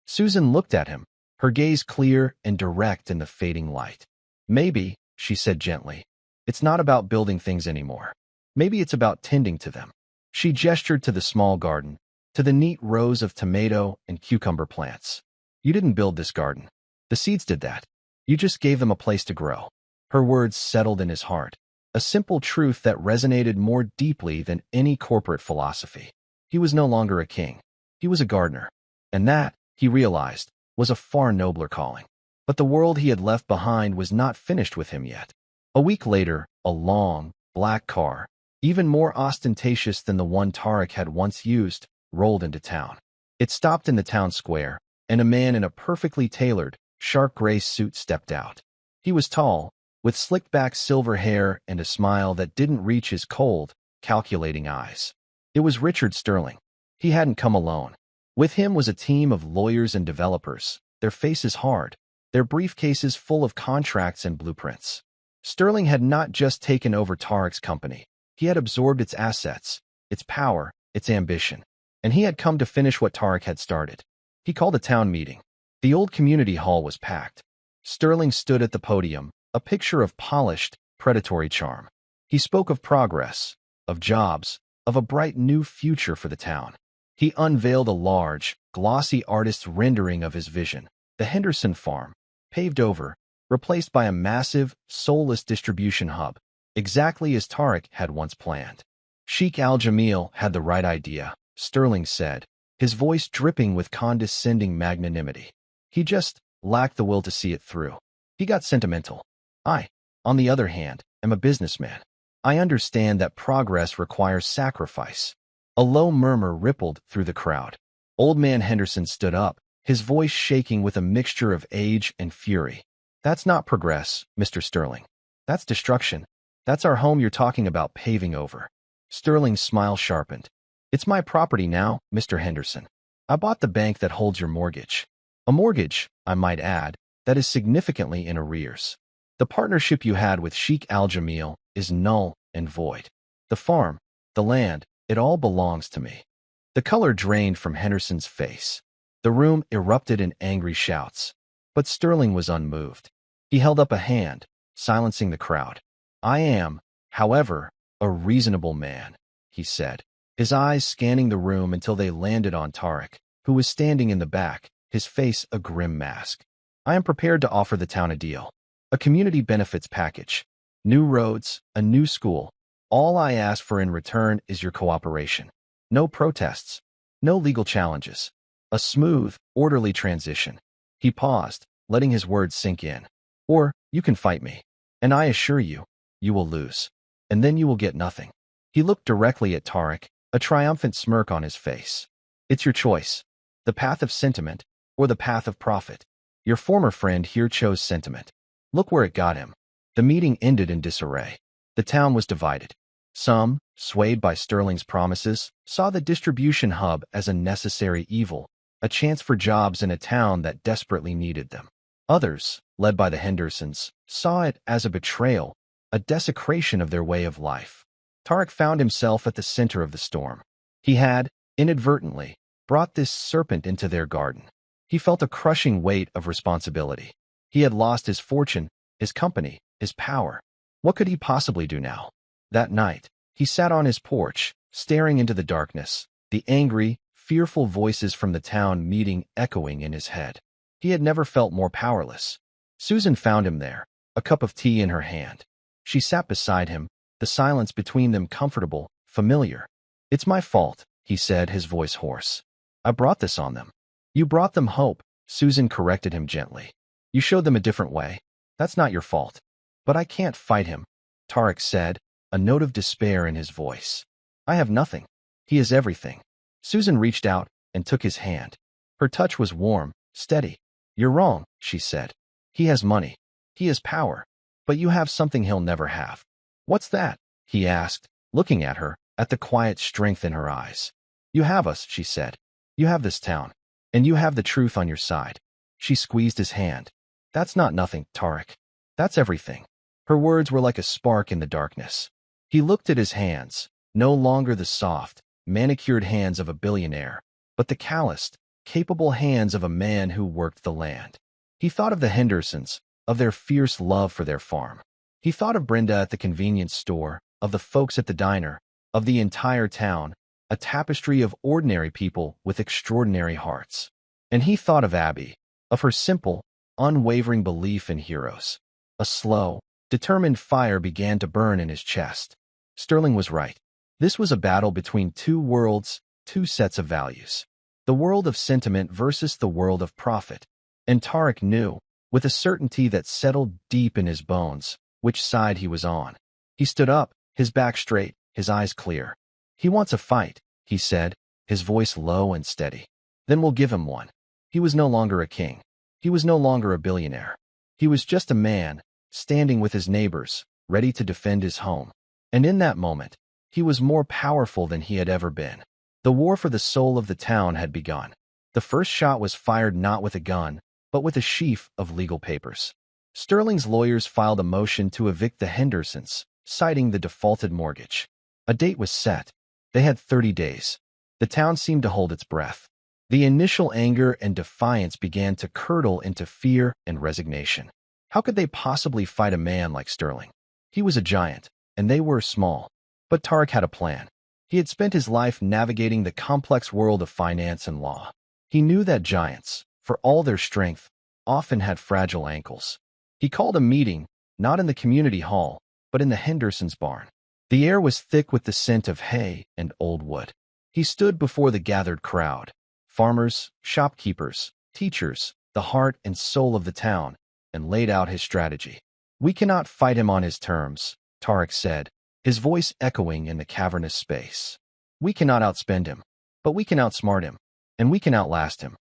Susan looked at him, her gaze clear and direct in the fading light. "Maybe," she said gently, "it's not about building things anymore. Maybe it's about tending to them." She gestured to the small garden, to the neat rows of tomato and cucumber plants. "You didn't build this garden. The seeds did that. You just gave them a place to grow." Her words settled in his heart, a simple truth that resonated more deeply than any corporate philosophy. He was no longer a king. He was a gardener. And that, he realized, was a far nobler calling. But the world he had left behind was not finished with him yet. A week later, a long, black car, even more ostentatious than the one Tariq had once used, rolled into town. It stopped in the town square, and a man in a perfectly tailored, sharp gray suit stepped out. He was tall, with slicked-back silver hair and a smile that didn't reach his cold, calculating eyes. It was Richard Sterling. He hadn't come alone. With him was a team of lawyers and developers, their faces hard, their briefcases full of contracts and blueprints. Sterling had not just taken over Tariq's company. He had absorbed its assets, its power, its ambition. And he had come to finish what Tariq had started. He called a town meeting. The old community hall was packed. Sterling stood at the podium, a picture of polished, predatory charm. He spoke of progress, of jobs, of a bright new future for the town. He unveiled a large, glossy artist's rendering of his vision, the Henderson farm, paved over, replaced by a massive, soulless distribution hub, exactly as Tariq had once planned. Sheikh al-Jamil had the right idea. Sterling said, his voice dripping with condescending magnanimity. He just lacked the will to see it through. He got sentimental. I, on the other hand, am a businessman. I understand that progress requires sacrifice. A low murmur rippled through the crowd. Old man Henderson stood up, his voice shaking with a mixture of age and fury. That's not progress, Mr. Sterling. That's destruction. That's our home you're talking about paving over. Sterling's smile sharpened. It's my property now, Mr. Henderson. I bought the bank that holds your mortgage. A mortgage, I might add, that is significantly in arrears. The partnership you had with Sheikh Al-Jamil is null and void. The farm, the land, it all belongs to me. The color drained from Henderson's face. The room erupted in angry shouts. But Sterling was unmoved. He held up a hand, silencing the crowd. I am, however, a reasonable man, he said, his eyes scanning the room until they landed on Tarek, who was standing in the back, his face a grim mask. I am prepared to offer the town a deal. A community benefits package. New roads, a new school. All I ask for in return is your cooperation. No protests. No legal challenges. A smooth, orderly transition. He paused, letting his words sink in. Or, you can fight me. And I assure you, you will lose. And then you will get nothing. He looked directly at Tarek, a triumphant smirk on his face. It's your choice. The path of sentiment, or the path of profit. Your former friend here chose sentiment. Look where it got him. The meeting ended in disarray. The town was divided. Some, swayed by Sterling's promises, saw the distribution hub as a necessary evil, a chance for jobs in a town that desperately needed them. Others, led by the Hendersons, saw it as a betrayal, a desecration of their way of life. Tarek found himself at the center of the storm. He had, inadvertently, brought this serpent into their garden. He felt a crushing weight of responsibility. He had lost his fortune, his company, his power. What could he possibly do now? That night, he sat on his porch, staring into the darkness, the angry, fearful voices from the town meeting echoing in his head. He had never felt more powerless. Susan found him there, a cup of tea in her hand. She sat beside him, the silence between them comfortable, familiar. It's my fault, he said, his voice hoarse. I brought this on them. You brought them hope, Susan corrected him gently. You showed them a different way. That's not your fault. But I can't fight him, Tarek said, a note of despair in his voice. I have nothing. He is everything. Susan reached out and took his hand. Her touch was warm, steady. You're wrong, she said. He has money. He has power. But you have something he'll never have. What's that? He asked, looking at her, at the quiet strength in her eyes. You have us, she said. You have this town. And you have the truth on your side. She squeezed his hand. That's not nothing, Tarek. That's everything. Her words were like a spark in the darkness. He looked at his hands, no longer the soft, manicured hands of a billionaire, but the calloused, capable hands of a man who worked the land. He thought of the Hendersons, of their fierce love for their farm. He thought of Brenda at the convenience store, of the folks at the diner, of the entire town, a tapestry of ordinary people with extraordinary hearts. And he thought of Abby, of her simple, unwavering belief in heroes. A slow, determined fire began to burn in his chest. Sterling was right. This was a battle between two worlds, two sets of values. The world of sentiment versus the world of profit. And Tarek knew, with a certainty that settled deep in his bones, which side he was on. He stood up, his back straight, his eyes clear. He wants a fight, he said, his voice low and steady. Then we'll give him one. He was no longer a king. He was no longer a billionaire. He was just a man, standing with his neighbors, ready to defend his home. And in that moment, he was more powerful than he had ever been. The war for the soul of the town had begun. The first shot was fired not with a gun, but with a sheaf of legal papers. Sterling's lawyers filed a motion to evict the Hendersons, citing the defaulted mortgage. A date was set. They had 30 days. The town seemed to hold its breath. The initial anger and defiance began to curdle into fear and resignation. How could they possibly fight a man like Sterling? He was a giant, and they were small. But Tarek had a plan. He had spent his life navigating the complex world of finance and law. He knew that giants, for all their strength, often had fragile ankles. He called a meeting, not in the community hall, but in the Hendersons' barn. The air was thick with the scent of hay and old wood. He stood before the gathered crowd, farmers, shopkeepers, teachers, the heart and soul of the town, and laid out his strategy. "We cannot fight him on his terms," Tarek said, his voice echoing in the cavernous space. "We cannot outspend him, but we can outsmart him, and we can outlast him."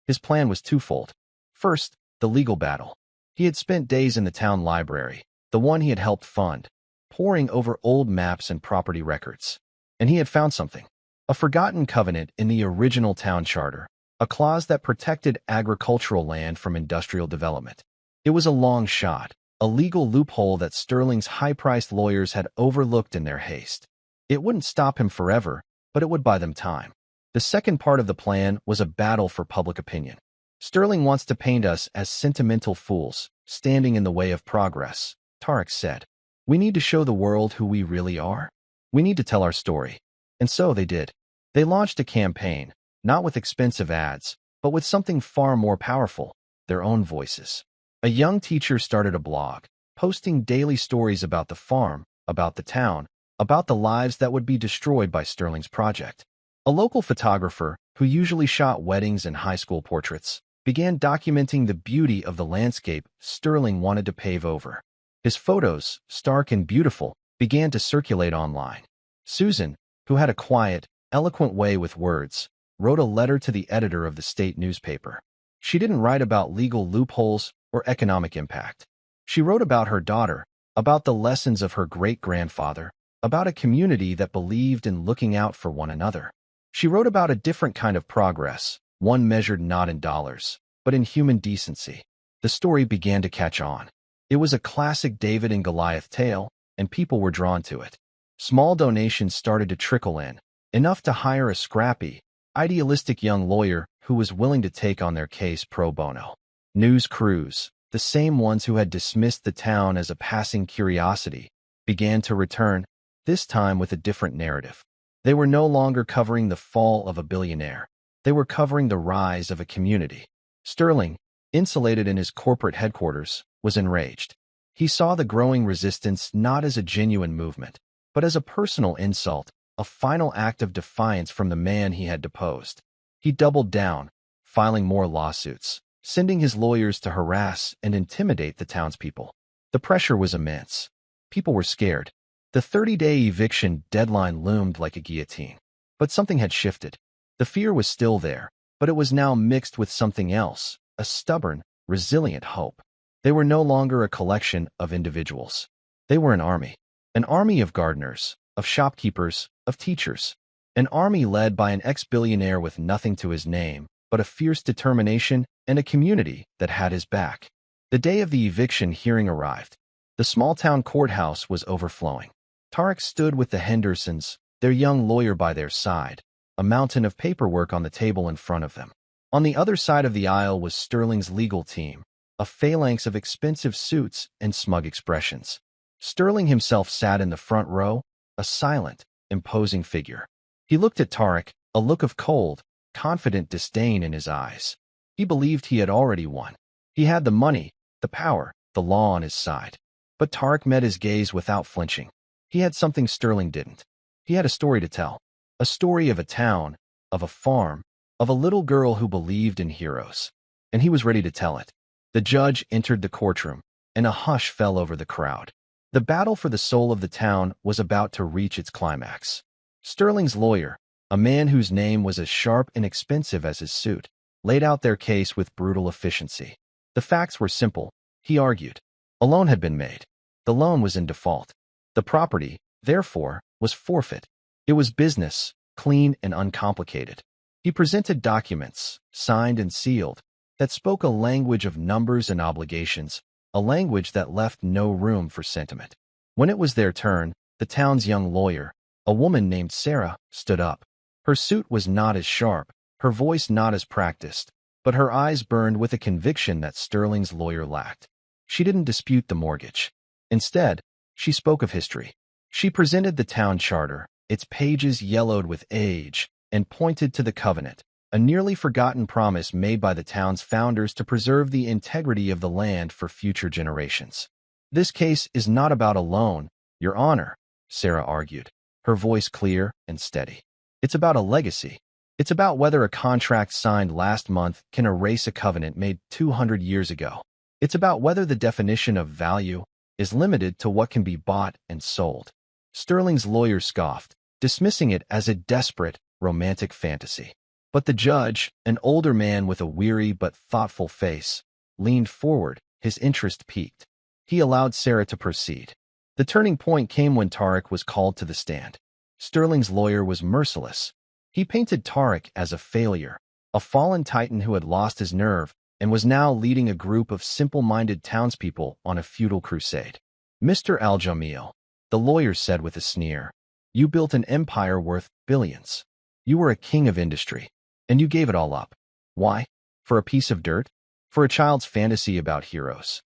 His plan was twofold. First, the legal battle. He had spent days in the town library, the one he had helped fund, poring over old maps and property records. And he had found something. A forgotten covenant in the original town charter, a clause that protected agricultural land from industrial development. It was a long shot, a legal loophole that Sterling's high-priced lawyers had overlooked in their haste. It wouldn't stop him forever, but it would buy them time. The second part of the plan was a battle for public opinion. "Sterling wants to paint us as sentimental fools, standing in the way of progress," Tarek said. "We need to show the world who we really are. We need to tell our story." And so they did. They launched a campaign, not with expensive ads, but with something far more powerful, their own voices. A young teacher started a blog, posting daily stories about the farm, about the town, about the lives that would be destroyed by Sterling's project. A local photographer, who usually shot weddings and high school portraits, began documenting the beauty of the landscape Sterling wanted to pave over. His photos, stark and beautiful, began to circulate online. Susan, who had a quiet, eloquent way with words, wrote a letter to the editor of the state newspaper. She didn't write about legal loopholes or economic impact. She wrote about her daughter, about the lessons of her great-grandfather, about a community that believed in looking out for one another. She wrote about a different kind of progress, one measured not in dollars, but in human decency. The story began to catch on. It was a classic David and Goliath tale, and people were drawn to it. Small donations started to trickle in, enough to hire a scrappy, idealistic young lawyer who was willing to take on their case pro bono. News crews, the same ones who had dismissed the town as a passing curiosity, began to return, this time with a different narrative. They were no longer covering the fall of a billionaire. They were covering the rise of a community. Sterling, insulated in his corporate headquarters, was enraged. He saw the growing resistance not as a genuine movement, but as a personal insult, a final act of defiance from the man he had deposed. He doubled down, filing more lawsuits, sending his lawyers to harass and intimidate the townspeople. The pressure was immense. People were scared. The 30-day eviction deadline loomed like a guillotine. But something had shifted. The fear was still there, but it was now mixed with something else, a stubborn, resilient hope. They were no longer a collection of individuals. They were an army of gardeners, of shopkeepers, of teachers, an army led by an ex-billionaire with nothing to his name, but a fierce determination and a community that had his back. The day of the eviction hearing arrived. The small-town courthouse was overflowing. Tarek stood with the Hendersons, their young lawyer by their side, a mountain of paperwork on the table in front of them. On the other side of the aisle was Sterling's legal team, a phalanx of expensive suits and smug expressions. Sterling himself sat in the front row, a silent, imposing figure. He looked at Tarek, a look of cold, confident disdain in his eyes. He believed he had already won. He had the money, the power, the law on his side. But Tarek met his gaze without flinching. He had something Sterling didn't. He had a story to tell. A story of a town, of a farm, of a little girl who believed in heroes. And he was ready to tell it. The judge entered the courtroom, and a hush fell over the crowd. The battle for the soul of the town was about to reach its climax. Sterling's lawyer, a man whose name was as sharp and expensive as his suit, laid out their case with brutal efficiency. The facts were simple, he argued. A loan had been made. The loan was in default. The property, therefore, was forfeit. It was business, clean and uncomplicated. He presented documents, signed and sealed, that spoke a language of numbers and obligations, a language that left no room for sentiment. When it was their turn, the town's young lawyer, a woman named Sarah, stood up. Her suit was not as sharp, her voice not as practiced, but her eyes burned with a conviction that Sterling's lawyer lacked. She didn't dispute the mortgage. Instead, she spoke of history. She presented the town charter, its pages yellowed with age, and pointed to the covenant, a nearly forgotten promise made by the town's founders to preserve the integrity of the land for future generations. "This case is not about a loan, Your Honor," Sarah argued, her voice clear and steady. It's about a legacy. It's about whether a contract signed last month can erase a covenant made 200 years ago. It's about whether the definition of value is limited to what can be bought and sold. Sterling's lawyer scoffed, dismissing it as a desperate, romantic fantasy. But the judge, an older man with a weary but thoughtful face, leaned forward, his interest piqued. He allowed Sarah to proceed. The turning point came when Tarek was called to the stand. Sterling's lawyer was merciless. He painted Tarek as a failure, a fallen titan who had lost his nerve and was now leading a group of simple-minded townspeople on a futile crusade. "Mr. Al-Jamil," the lawyer said with a sneer, "you built an empire worth billions. You were a king of industry, and you gave it all up. Why? For a piece of dirt? For a child's fantasy about heroes?"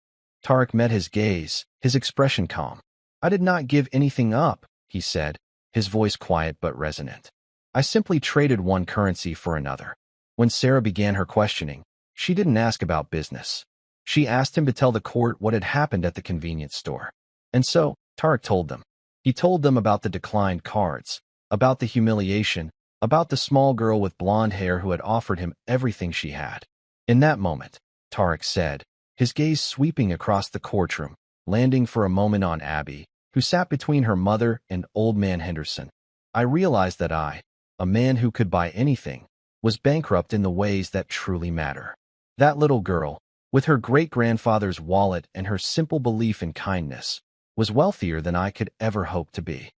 Tarek met his gaze, his expression calm. "I did not give anything up," he said, his voice quiet but resonant. "I simply traded one currency for another." When Sarah began her questioning, she didn't ask about business. She asked him to tell the court what had happened at the convenience store. And so, Tarek told them. He told them about the declined cards, about the humiliation, about the small girl with blonde hair who had offered him everything she had. In that moment, Tarek said, his gaze sweeping across the courtroom, landing for a moment on Abby, who sat between her mother and old man Henderson, "I realized that I, a man who could buy anything, was bankrupt in the ways that truly matter. That little girl, with her great-grandfather's wallet and her simple belief in kindness, was wealthier than I could ever hope to be."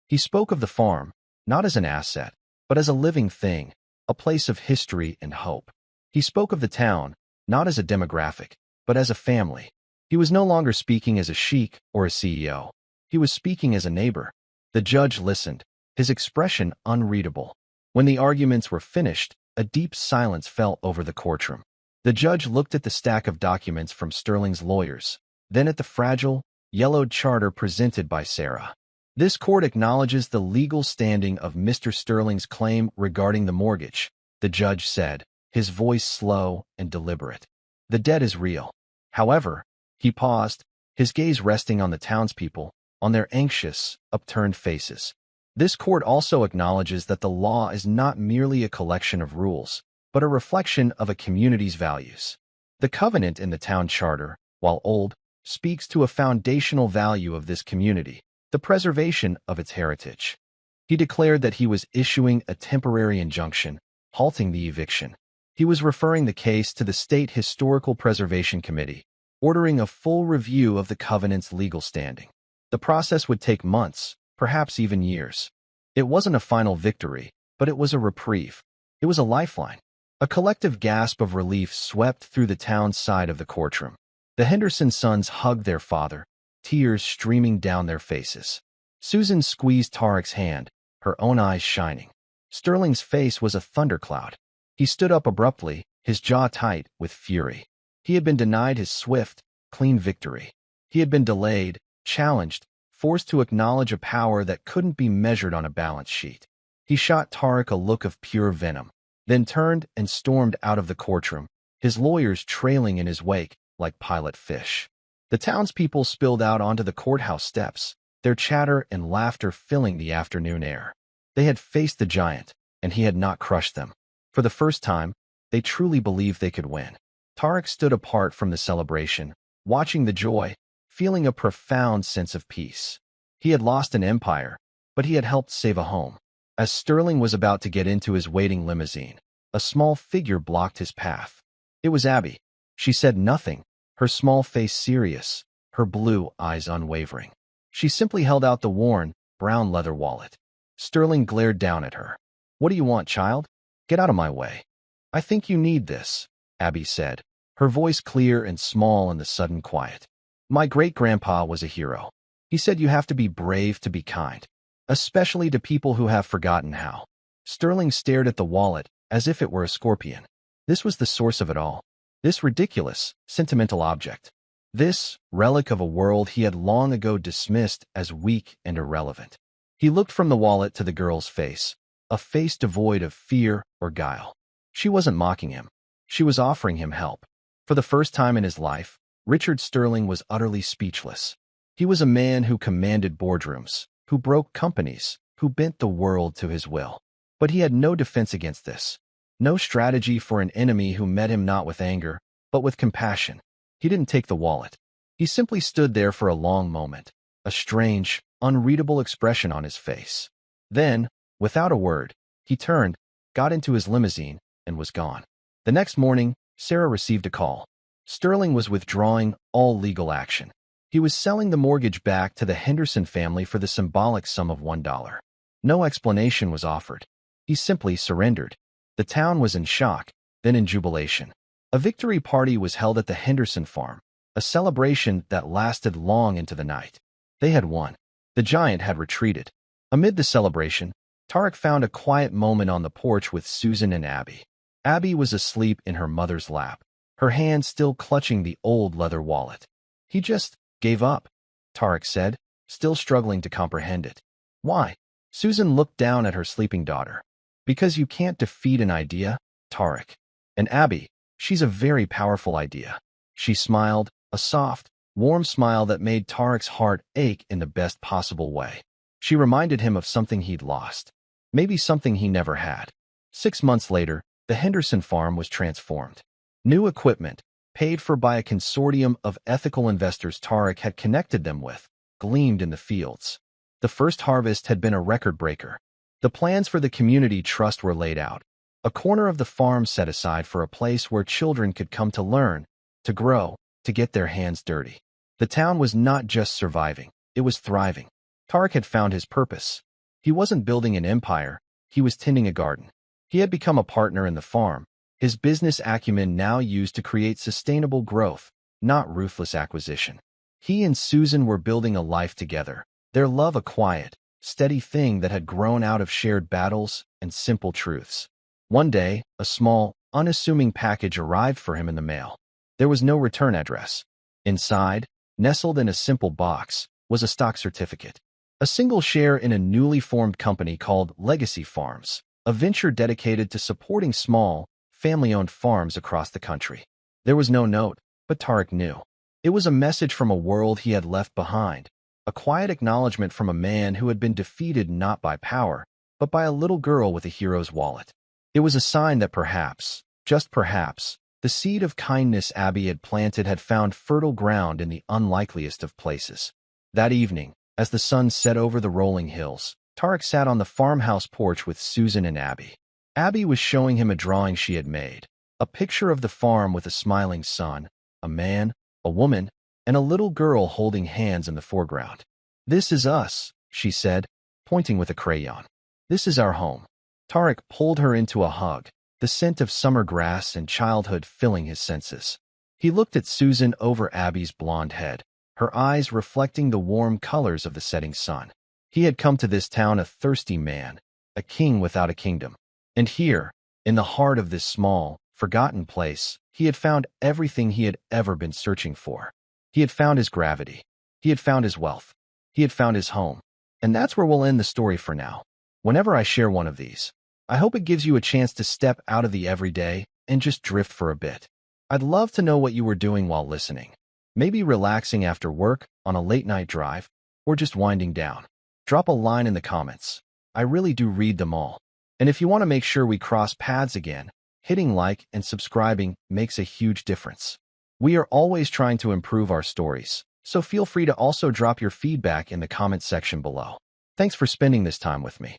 He spoke of the farm, not as an asset, but as a living thing, a place of history and hope. He spoke of the town, not as a demographic, but as a family. He was no longer speaking as a sheikh or a CEO. He was speaking as a neighbor. The judge listened, his expression unreadable. When the arguments were finished, a deep silence fell over the courtroom. The judge looked at the stack of documents from Sterling's lawyers, then at the fragile, yellowed charter presented by Sarah. "This court acknowledges the legal standing of Mr. Sterling's claim regarding the mortgage," the judge said, his voice slow and deliberate. "The debt is real. However," he paused, his gaze resting on the townspeople, on their anxious, upturned faces. "This court also acknowledges that the law is not merely a collection of rules, but a reflection of a community's values. The covenant in the town charter, while old, speaks to a foundational value of this community, the preservation of its heritage." He declared that he was issuing a temporary injunction, halting the eviction. He was referring the case to the State Historical Preservation Committee, ordering a full review of the covenant's legal standing. The process would take months, perhaps even years. It wasn't a final victory, but it was a reprieve. It was a lifeline. A collective gasp of relief swept through the town's side of the courtroom. The Henderson sons hugged their father, tears streaming down their faces. Susan squeezed Tarek's hand, her own eyes shining. Sterling's face was a thundercloud. He stood up abruptly, his jaw tight with fury. He had been denied his swift, clean victory. He had been delayed, challenged, forced to acknowledge a power that couldn't be measured on a balance sheet. He shot Tarek a look of pure venom, then turned and stormed out of the courtroom, his lawyers trailing in his wake like pilot fish. The townspeople spilled out onto the courthouse steps, their chatter and laughter filling the afternoon air. They had faced the giant, and he had not crushed them. For the first time, they truly believed they could win. Tarek stood apart from the celebration, watching the joy, feeling a profound sense of peace. He had lost an empire, but he had helped save a home. As Sterling was about to get into his waiting limousine, a small figure blocked his path. It was Abby. She said nothing, her small face serious, her blue eyes unwavering. She simply held out the worn, brown leather wallet. Sterling glared down at her. "What do you want, child? Get out of my way." "I think you need this," Abby said, her voice clear and small in the sudden quiet. "My great-grandpa was a hero. He said you have to be brave to be kind, especially to people who have forgotten how." Sterling stared at the wallet as if it were a scorpion. This was the source of it all. This ridiculous, sentimental object. This relic of a world he had long ago dismissed as weak and irrelevant. He looked from the wallet to the girl's face, a face devoid of fear or guile. She wasn't mocking him. She was offering him help. For the first time in his life, Richard Sterling was utterly speechless. He was a man who commanded boardrooms, who broke companies, who bent the world to his will. But he had no defense against this. No strategy for an enemy who met him not with anger, but with compassion. He didn't take the wallet. He simply stood there for a long moment, a strange, unreadable expression on his face. Then, without a word, he turned, got into his limousine, and was gone. The next morning, Sarah received a call. Sterling was withdrawing all legal action. He was selling the mortgage back to the Henderson family for the symbolic sum of $1. No explanation was offered. He simply surrendered. The town was in shock, then in jubilation. A victory party was held at the Henderson farm, a celebration that lasted long into the night. They had won. The giant had retreated. Amid the celebration, Tarek found a quiet moment on the porch with Susan and Abby. Abby was asleep in her mother's lap, her hand still clutching the old leather wallet. He just gave up, Tarek said, still struggling to comprehend it. Why? Susan looked down at her sleeping daughter. Because you can't defeat an idea, Tarek. And Abby, she's a very powerful idea. She smiled, a soft, warm smile that made Tarek's heart ache in the best possible way. She reminded him of something he'd lost. Maybe something he never had. 6 months later, the Henderson farm was transformed. New equipment, paid for by a consortium of ethical investors Tarek had connected them with, gleamed in the fields. The first harvest had been a record breaker. The plans for the community trust were laid out. A corner of the farm set aside for a place where children could come to learn, to grow, to get their hands dirty. The town was not just surviving, it was thriving. Tarek had found his purpose. He wasn't building an empire, he was tending a garden. He had become a partner in the farm, his business acumen now used to create sustainable growth, not ruthless acquisition. He and Susan were building a life together, their love a quiet, steady thing that had grown out of shared battles and simple truths. One day, a small, unassuming package arrived for him in the mail. There was no return address. Inside, nestled in a simple box, was a stock certificate. A single share in a newly formed company called Legacy Farms, a venture dedicated to supporting small, family-owned farms across the country. There was no note, but Tarek knew. It was a message from a world he had left behind, a quiet acknowledgement from a man who had been defeated not by power, but by a little girl with a hero's wallet. It was a sign that perhaps, just perhaps, the seed of kindness Abby had planted had found fertile ground in the unlikeliest of places. That evening, as the sun set over the rolling hills, Tarek sat on the farmhouse porch with Susan and Abby. Abby was showing him a drawing she had made, a picture of the farm with a smiling sun, a man, a woman, and a little girl holding hands in the foreground. "This is us," she said, pointing with a crayon. "This is our home." Tarek pulled her into a hug, the scent of summer grass and childhood filling his senses. He looked at Susan over Abby's blonde head, her eyes reflecting the warm colors of the setting sun. He had come to this town a thirsty man, a king without a kingdom. And here, in the heart of this small, forgotten place, he had found everything he had ever been searching for. He had found his gravity. He had found his wealth. He had found his home. And that's where we'll end the story for now. Whenever I share one of these, I hope it gives you a chance to step out of the everyday and just drift for a bit. I'd love to know what you were doing while listening. Maybe relaxing after work, on a late-night drive, or just winding down. Drop a line in the comments. I really do read them all. And if you want to make sure we cross paths again, hitting like and subscribing makes a huge difference. We are always trying to improve our stories, so feel free to also drop your feedback in the comment section below. Thanks for spending this time with me.